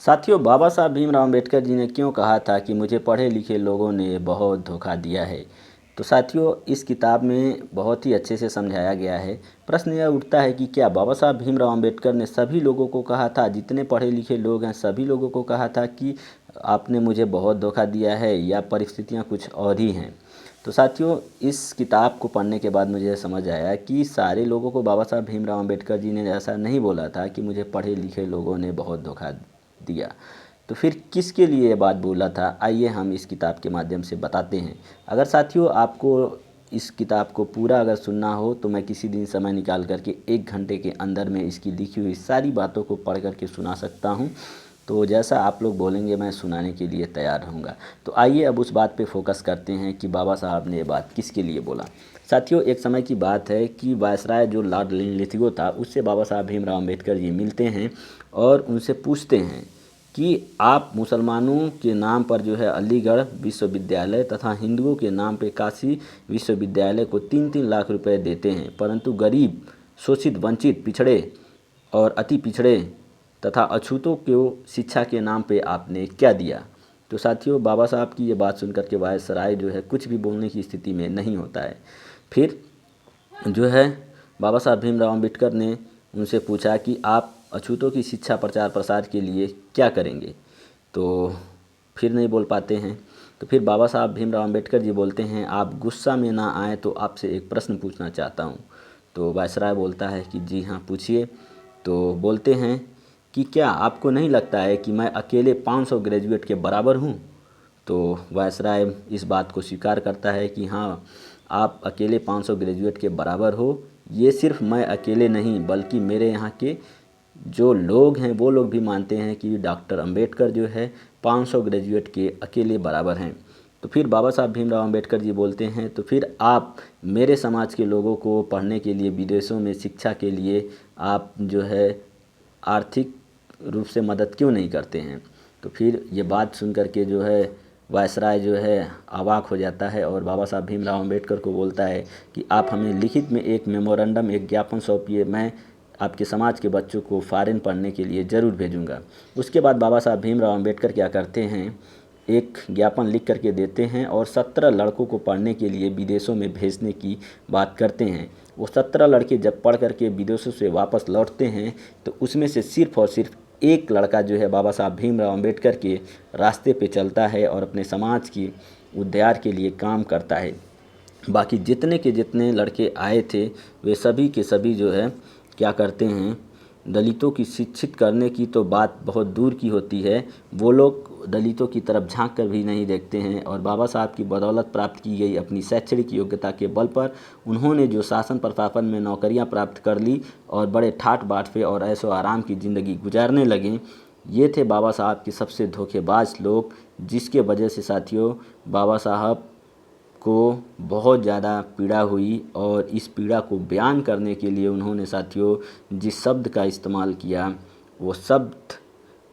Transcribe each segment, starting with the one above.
साथियों, बाबा साहब भीमराव अम्बेडकर जी ने क्यों कहा था कि मुझे पढ़े लिखे लोगों ने बहुत धोखा दिया है। तो साथियों, इस किताब में बहुत ही अच्छे से समझाया गया है। प्रश्न यह उठता है कि क्या बाबा साहब भीमराव अम्बेडकर ने सभी लोगों को कहा था, जितने पढ़े लिखे लोग हैं सभी लोगों को कहा था कि आपने मुझे बहुत धोखा दिया है, या परिस्थितियाँ कुछ और ही हैं। तो साथियों, इस किताब को पढ़ने के बाद मुझे समझ आया कि सारे लोगों को बाबा साहब भीमराव अम्बेडकर जी ने ऐसा नहीं बोला था कि मुझे पढ़े लिखे लोगों ने बहुत धोखा दिया। तो फिर किसके लिए ये बात बोला था, आइए हम इस किताब के माध्यम से बताते हैं। अगर साथियों आपको इस किताब को पूरा अगर सुनना हो तो मैं किसी दिन समय निकाल करके 1 घंटे के अंदर में इसकी लिखी हुई सारी बातों को पढ़ करके सुना सकता हूँ। तो जैसा आप लोग बोलेंगे मैं सुनाने के लिए तैयार रहूँगा। तो आइए अब उस बात पे फोकस करते हैं कि बाबा साहब ने ये बात किसके लिए बोला। साथियों, एक समय की बात है कि वायसराय जो लॉर्ड लिथगो था, उससे बाबा साहब भीमराव अम्बेडकर जी मिलते हैं और उनसे पूछते हैं कि आप मुसलमानों के नाम पर जो है अलीगढ़ विश्वविद्यालय तथा हिंदुओं के नाम पे काशी विश्वविद्यालय को 3-3 लाख रुपए देते हैं, परंतु गरीब, शोषित, वंचित, पिछड़े और अति पिछड़े तथा अछूतों को शिक्षा के नाम पे आपने क्या दिया। तो साथियों, बाबा साहब की ये बात सुनकर के वायसराय जो है कुछ भी बोलने की स्थिति में नहीं होता है। फिर जो है बाबा साहब भीमराव अम्बेडकर ने उनसे पूछा कि आप अछूतों की शिक्षा प्रचार प्रसार के लिए क्या करेंगे। तो फिर नहीं बोल पाते हैं। तो फिर बाबा साहब भीमराव अम्बेडकर जी बोलते हैं, आप गुस्सा में ना आए तो आपसे एक प्रश्न पूछना चाहता हूँ। तो वायसराय बोलता है कि जी हाँ, पूछिए। तो बोलते हैं कि क्या आपको नहीं लगता है कि मैं अकेले 500 ग्रेजुएट के बराबर हूँ। तो वायसराय इस बात को स्वीकार करता है कि हाँ, आप अकेले 500 ग्रेजुएट के बराबर हो। ये सिर्फ मैं अकेले नहीं बल्कि मेरे यहाँ के जो लोग हैं वो लोग भी मानते हैं कि डॉक्टर अंबेडकर जो है 500 ग्रेजुएट के अकेले बराबर हैं। तो फिर बाबा साहब भीमराव अम्बेडकर जी बोलते हैं, तो फिर आप मेरे समाज के लोगों को पढ़ने के लिए विदेशों में शिक्षा के लिए आप जो है आर्थिक रूप से मदद क्यों नहीं करते हैं। तो फिर ये बात सुन कर के जो है वायसराय जो है अवाक हो जाता है और बाबा साहब भीमराव अम्बेडकर को बोलता है कि आप हमें लिखित में एक मेमोरेंडम, एक ज्ञापन सौंपिए, मैं आपके समाज के बच्चों को फॉरेन पढ़ने के लिए ज़रूर भेजूंगा। उसके बाद बाबा साहब भीमराव अम्बेडकर क्या करते हैं, एक ज्ञापन लिख करके देते हैं और 17 लड़कों को पढ़ने के लिए विदेशों में भेजने की बात करते हैं। वो 17 लड़के जब पढ़ करके विदेशों से वापस लौटते हैं तो उसमें से सिर्फ और सिर्फ एक लड़का जो है बाबा साहब भीमराव अम्बेडकर के रास्ते पे चलता है और अपने समाज की उद्धार के लिए काम करता है। बाकी जितने के जितने लड़के आए थे वे सभी के सभी जो है क्या करते हैं, दलितों की शिक्षित करने की तो बात बहुत दूर की होती है, वो लोग दलितों की तरफ झांक कर भी नहीं देखते हैं। और बाबा साहब की बदौलत प्राप्त की गई अपनी शैक्षणिक योग्यता के बल पर उन्होंने जो शासन प्रशासन में नौकरियां प्राप्त कर ली और बड़े ठाट बाट पे और ऐशो आराम की ज़िंदगी गुजारने लगे। ये थे बाबा साहब के सबसे धोखेबाज लोग, जिसके वजह से साथियों बाबा साहब को बहुत ज़्यादा पीड़ा हुई। और इस पीड़ा को बयान करने के लिए उन्होंने साथियों जिस शब्द का इस्तेमाल किया वो शब्द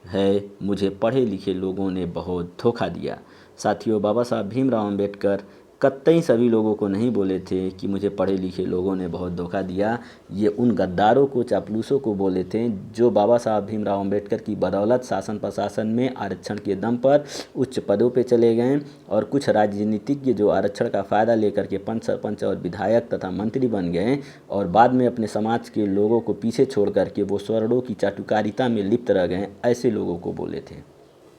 है, मुझे पढ़े लिखे लोगों ने बहुत धोखा दिया। साथियों, बाबा साहब भीमराव अम्बेडकर कतई सभी लोगों को नहीं बोले थे कि मुझे पढ़े लिखे लोगों ने बहुत धोखा दिया। ये उन गद्दारों को, चापलूसों को बोले थे जो बाबा साहब भीमराव अम्बेडकर की बदौलत शासन प्रशासन में आरक्षण के दम पर उच्च पदों पे चले गए और कुछ राजनीतिज्ञ जो आरक्षण का फ़ायदा लेकर के पंच, सरपंच और विधायक तथा मंत्री बन गए और बाद में अपने समाज के लोगों को पीछे छोड़ करके वो स्वर्ण की चाटुकारिता में लिप्त रह गए, ऐसे लोगों को बोले थे।